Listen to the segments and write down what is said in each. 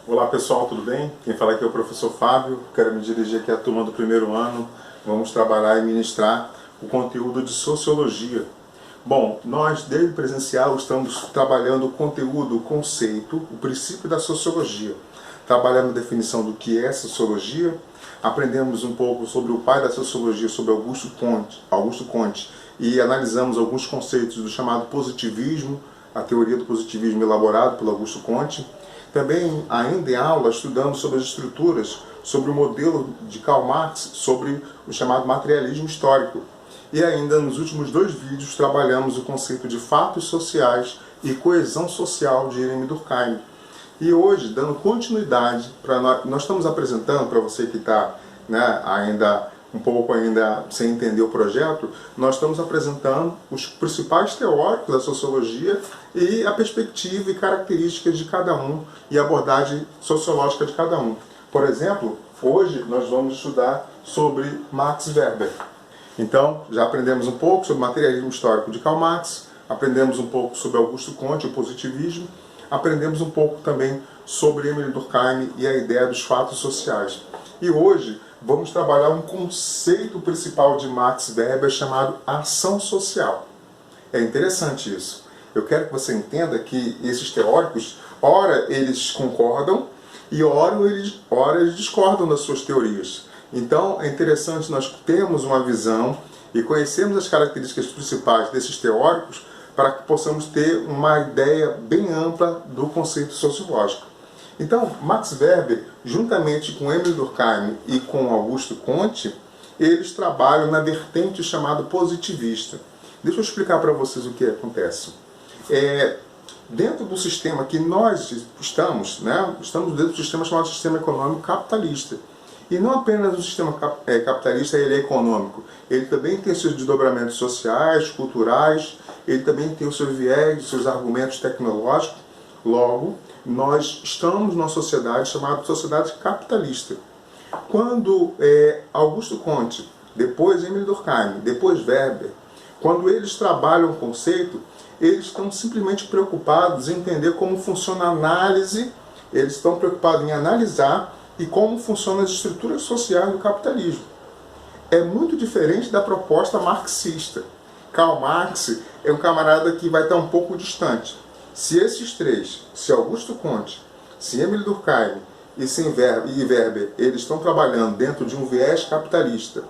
Olá pessoal, tudo bem? Quem fala aqui é o professor Fábio, quero me dirigir aqui à turma do primeiro ano. Vamos trabalhar e ministrar o conteúdo de Sociologia. Bom, nós desde o presencial estamos trabalhando o conteúdo, o conceito, o princípio da Sociologia. Trabalhando a definição do que é Sociologia, aprendemos um pouco sobre o pai da Sociologia, sobre Augusto Comte, e analisamos alguns conceitos do chamado positivismo, a teoria do positivismo elaborado pelo Augusto Comte. Também, ainda em aula, estudamos sobre as estruturas, sobre o modelo de Karl Marx, sobre o chamado materialismo histórico. E ainda, nos últimos 2 vídeos, trabalhamos o conceito de fatos sociais e coesão social de Jeremy Durkheim. E hoje, dando continuidade, nós estamos apresentando, para você que está ainda um pouco sem entender o projeto, nós estamos apresentando os principais teóricos da sociologia e a perspectiva e características de cada um e a abordagem sociológica de cada um. Por exemplo, hoje nós vamos estudar sobre Max Weber. Então, já aprendemos um pouco sobre o materialismo histórico de Karl Marx, aprendemos um pouco sobre Augusto Comte, o positivismo, aprendemos um pouco também sobre Emile Durkheim e a ideia dos fatos sociais. E hoje vamos trabalhar um conceito principal de Max Weber chamado ação social. É interessante isso. Eu quero que você entenda que esses teóricos, ora eles concordam e ora eles discordam das suas teorias. Então é interessante nós termos uma visão e conhecermos as características principais desses teóricos para que possamos ter uma ideia bem ampla do conceito sociológico. Então, Max Weber, juntamente com Emile Durkheim e com Augusto Comte, eles trabalham na vertente chamada positivista. Deixa eu explicar para vocês o que acontece. Dentro do sistema que nós estamos dentro do sistema chamado sistema econômico capitalista. E não apenas o sistema capitalista ele é econômico, ele também tem seus desdobramentos sociais, culturais, ele também tem o seu viés, os seus argumentos tecnológicos. Logo, nós estamos numa sociedade chamada sociedade capitalista. Quando Augusto Comte, depois Emile Durkheim, depois Weber, quando eles trabalham o conceito, eles estão simplesmente preocupados em entender como funciona a análise, eles estão preocupados em analisar e como funcionam as estruturas sociais do capitalismo. É muito diferente da proposta marxista. Karl Marx é um camarada que vai estar um pouco distante. Se esses três, se Augusto Comte, se Emile Durkheim e Weber, eles estão trabalhando dentro de um viés capitalista,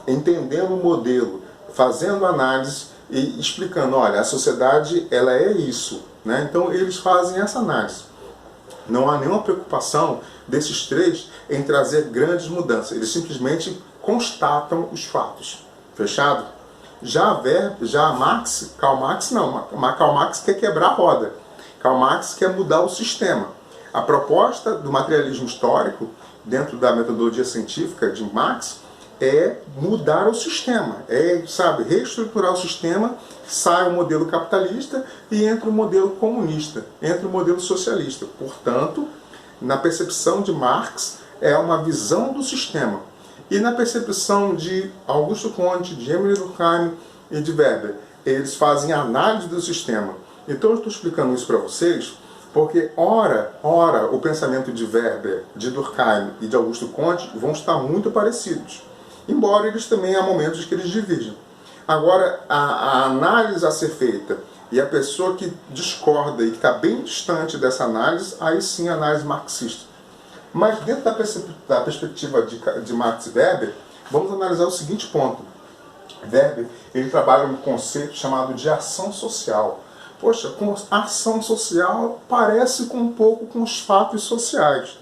entendendo o modelo, fazendo análise e explicando, olha, a sociedade ela é isso, Então eles fazem essa análise. Não há nenhuma preocupação desses três em trazer grandes mudanças. Eles simplesmente constatam os fatos. Fechado? Já Karl Marx não. Karl Marx quer quebrar a roda. Karl Marx quer mudar o sistema. A proposta do materialismo histórico, dentro da metodologia científica de Marx, é mudar o sistema. Reestruturar o sistema, sai o modelo capitalista e entra o modelo comunista, entra o modelo socialista. Portanto, na percepção de Marx, é uma visão do sistema. E na percepção de Augusto Comte, de Emile Durkheim e de Weber, eles fazem análise do sistema. Então eu estou explicando isso para vocês, porque ora o pensamento de Weber, de Durkheim e de Augusto Comte vão estar muito parecidos. Embora eles também há momentos que eles dividem. Agora, a análise a ser feita e a pessoa que discorda e que está bem distante dessa análise, aí sim a análise marxista. Mas dentro da perspectiva de Max Weber, vamos analisar o seguinte ponto. Weber, ele trabalha um conceito chamado de ação social. Poxa, com ação social parece um pouco com os fatos sociais,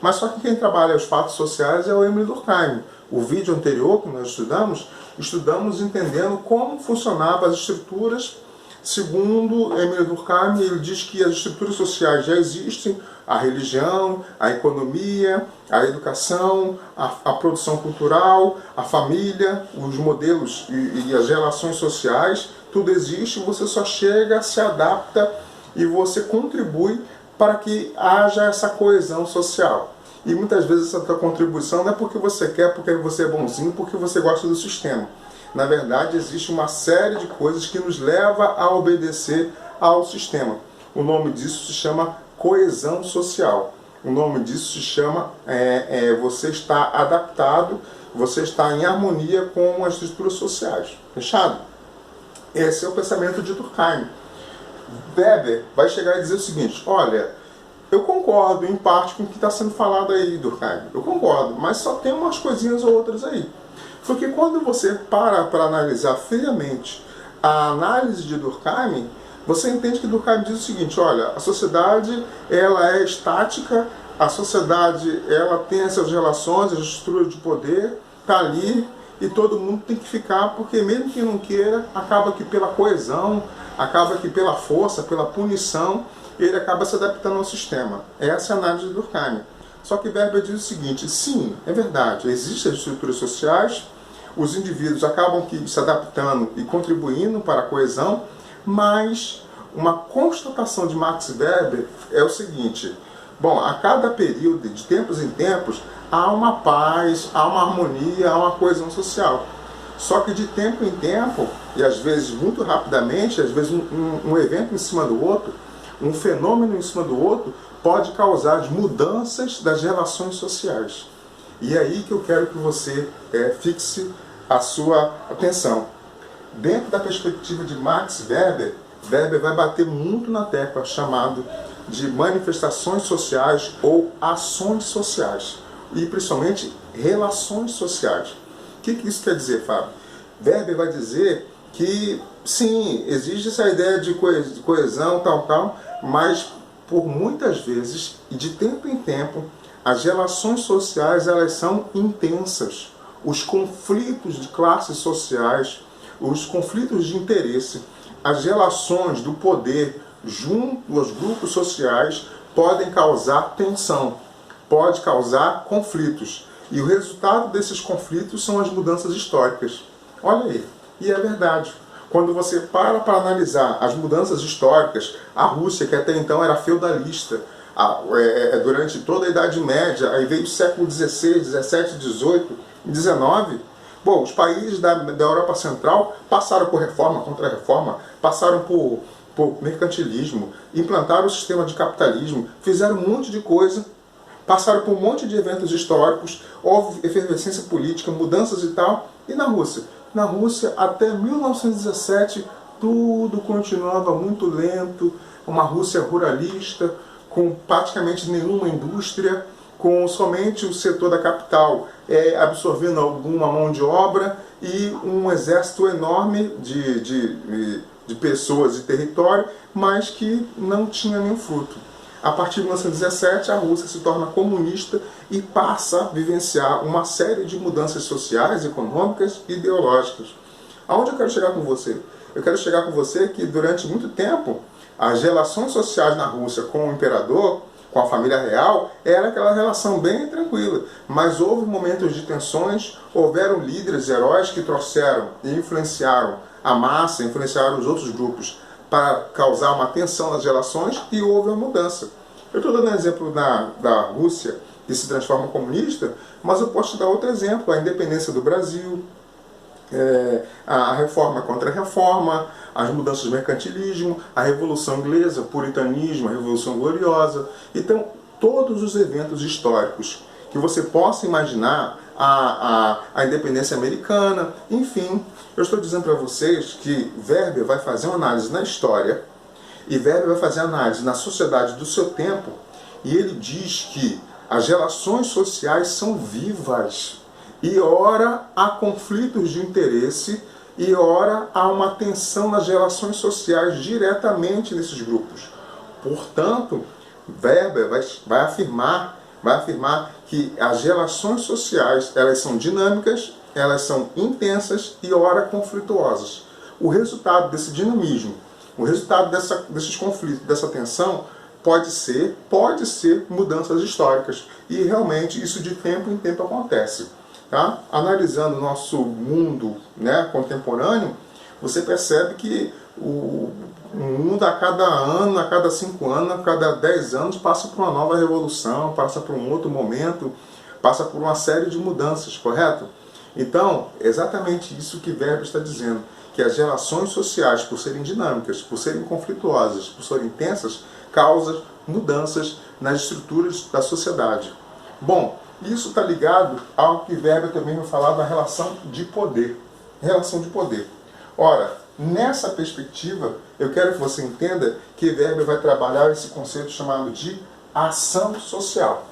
Mas só que quem trabalha os fatos sociais é o Emile Durkheim. O vídeo anterior que nós estudamos entendendo como funcionavam as estruturas. Segundo Emile Durkheim, ele diz que as estruturas sociais já existem, a religião, a economia, a educação, a produção cultural, a família, os modelos e as relações sociais, tudo existe, você só chega, se adapta e você contribui para que haja essa coesão social. E muitas vezes essa tua contribuição não é porque você quer, porque você é bonzinho, porque você gosta do sistema. Na verdade, existe uma série de coisas que nos leva a obedecer ao sistema. O nome disso se chama coesão social. O nome disso se chama você está adaptado, você está em harmonia com as estruturas sociais. Fechado? Esse é o pensamento de Durkheim. Weber vai chegar e dizer o seguinte: olha, eu concordo em parte com o que está sendo falado aí, Durkheim. Eu concordo, mas só tem umas coisinhas ou outras aí. Porque quando você para analisar friamente a análise de Durkheim, você entende que Durkheim diz o seguinte: olha, a sociedade ela é estática, a sociedade ela tem essas relações, as estruturas de poder, está ali e todo mundo tem que ficar, porque mesmo que não queira, acaba que pela coesão, acaba que pela força, pela punição, ele acaba se adaptando ao sistema. Essa é a análise de Durkheim. Só que Weber diz o seguinte: sim, é verdade, existem as estruturas sociais, os indivíduos acabam que se adaptando e contribuindo para a coesão, mas uma constatação de Max Weber é o seguinte: bom, a cada período, de tempos em tempos, há uma paz, há uma harmonia, há uma coesão social. Só que de tempo em tempo, e às vezes muito rapidamente, às vezes um evento em cima do outro, um fenômeno em cima do outro, pode causar mudanças das relações sociais. E é aí que eu quero que você fixe a sua atenção. Dentro da perspectiva de Max Weber, Weber vai bater muito na tecla chamado de manifestações sociais ou ações sociais. E principalmente relações sociais. O que isso quer dizer, Fábio? Weber vai dizer que sim, existe essa ideia de coesão, tal, mas por muitas vezes e de tempo em tempo as relações sociais elas são intensas. Os conflitos de classes sociais, os conflitos de interesse, as relações do poder junto aos grupos sociais podem causar tensão, pode causar conflitos. E o resultado desses conflitos são as mudanças históricas. Olha aí, e é verdade. Quando você para analisar as mudanças históricas, a Rússia, que até então era feudalista, durante toda a Idade Média, aí veio o século XVI, XVII, XVIII e XIX, bom, os países da Europa Central passaram por reforma, contra-reforma, passaram por mercantilismo, implantaram o sistema de capitalismo, fizeram um monte de coisa, passaram por um monte de eventos históricos, houve efervescência política, mudanças e tal. E na Rússia? Na Rússia, até 1917, tudo continuava muito lento, uma Rússia ruralista, com praticamente nenhuma indústria, com somente o setor da capital absorvendo alguma mão de obra e um exército enorme de pessoas e território, mas que não tinha nenhum fruto. A partir de 1917, a Rússia se torna comunista e passa a vivenciar uma série de mudanças sociais, econômicas e ideológicas. Aonde eu quero chegar com você? Eu quero chegar com você que durante muito tempo as relações sociais na Rússia com o imperador, com a família real, era aquela relação bem tranquila. Mas houve momentos de tensões, houveram líderes, heróis que trouxeram e influenciaram a massa, influenciaram os outros grupos para causar uma tensão nas relações e houve uma mudança. Eu estou dando um exemplo da Rússia, que se transforma comunista, mas eu posso te dar outro exemplo, a independência do Brasil, a reforma contra a reforma, as mudanças do mercantilismo, a Revolução Inglesa, o puritanismo, a Revolução Gloriosa. Então, todos os eventos históricos que você possa imaginar, a independência americana, enfim, eu estou dizendo para vocês que Weber vai fazer uma análise na história e Weber vai fazer análise na sociedade do seu tempo e ele diz que as relações sociais são vivas e ora há conflitos de interesse e ora há uma tensão nas relações sociais diretamente nesses grupos. Portanto, Weber vai afirmar que as relações sociais elas são dinâmicas, elas são intensas e ora conflituosas. O resultado desse dinamismo, o resultado desses conflitos, dessa tensão, pode ser mudanças históricas. E realmente isso de tempo em tempo acontece. Tá? Analisando o nosso mundo, né, contemporâneo, você percebe que o mundo a cada ano, a cada 5 anos, a cada 10 anos passa por uma nova revolução, passa por um outro momento, passa por uma série de mudanças, correto? Então, é exatamente isso que Weber está dizendo, que as relações sociais, por serem dinâmicas, por serem conflituosas, por serem intensas, causam mudanças nas estruturas da sociedade. Bom, isso está ligado ao que Weber também vai falar da relação de poder. Relação de poder. Ora, nessa perspectiva, eu quero que você entenda que Weber vai trabalhar esse conceito chamado de ação social.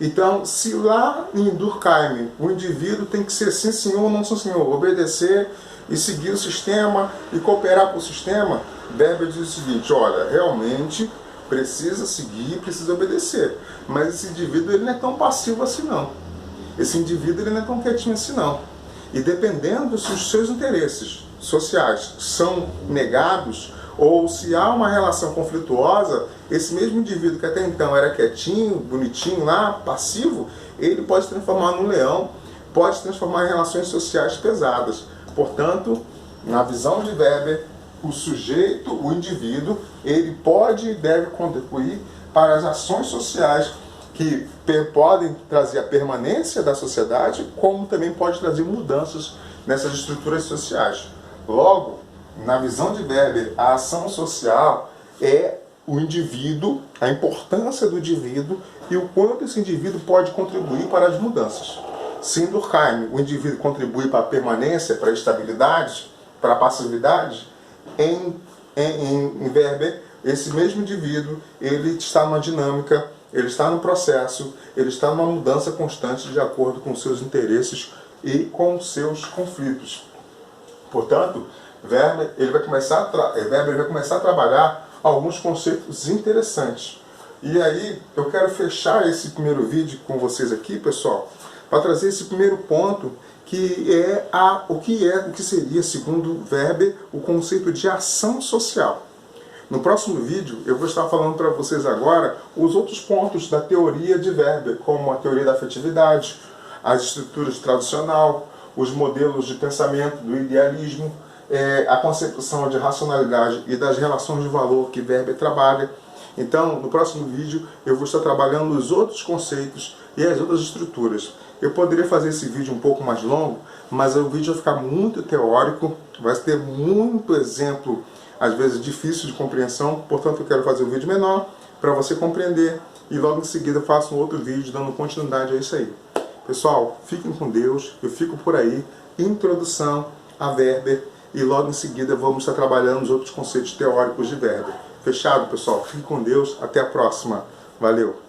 Então, se lá em Durkheim o indivíduo tem que ser sim senhor ou não sim senhor, obedecer e seguir o sistema e cooperar com o sistema, Weber diz o seguinte: olha, realmente precisa seguir, precisa obedecer, mas esse indivíduo ele não é tão passivo assim não. Esse indivíduo ele não é tão quietinho assim não. E dependendo se os seus interesses sociais são negados, ou se há uma relação conflituosa, esse mesmo indivíduo que até então era quietinho, bonitinho lá, passivo, ele pode se transformar num leão, pode se transformar em relações sociais pesadas. Portanto, na visão de Weber, o sujeito, o indivíduo, ele pode e deve contribuir para as ações sociais que podem trazer a permanência da sociedade, como também pode trazer mudanças nessas estruturas sociais. Logo, na visão de Weber, a ação social é o indivíduo, a importância do indivíduo e o quanto esse indivíduo pode contribuir para as mudanças. Se em Durkheim o indivíduo contribui para a permanência, para a estabilidade, para a passividade, em Weber, esse mesmo indivíduo ele está numa dinâmica, ele está no processo, ele está numa mudança constante de acordo com seus interesses e com seus conflitos. Portanto, Weber vai começar a trabalhar alguns conceitos interessantes. E aí, eu quero fechar esse primeiro vídeo com vocês aqui, pessoal, para trazer esse primeiro ponto, que é o que seria, segundo Weber, o conceito de ação social. No próximo vídeo, eu vou estar falando para vocês agora os outros pontos da teoria de Weber, como a teoria da afetividade, as estruturas tradicional, os modelos de pensamento do idealismo, a concepção de racionalidade e das relações de valor que Weber trabalha. Então, no próximo vídeo, eu vou estar trabalhando os outros conceitos e as outras estruturas. Eu poderia fazer esse vídeo um pouco mais longo, mas o vídeo vai ficar muito teórico, vai ter muito exemplo, às vezes difícil de compreensão, portanto eu quero fazer um vídeo menor para você compreender e logo em seguida eu faço um outro vídeo dando continuidade a isso aí. Pessoal, fiquem com Deus, eu fico por aí, introdução a Weber, e logo em seguida vamos estar trabalhando os outros conceitos teóricos de Weber. Fechado, pessoal? Fiquem com Deus, até a próxima. Valeu!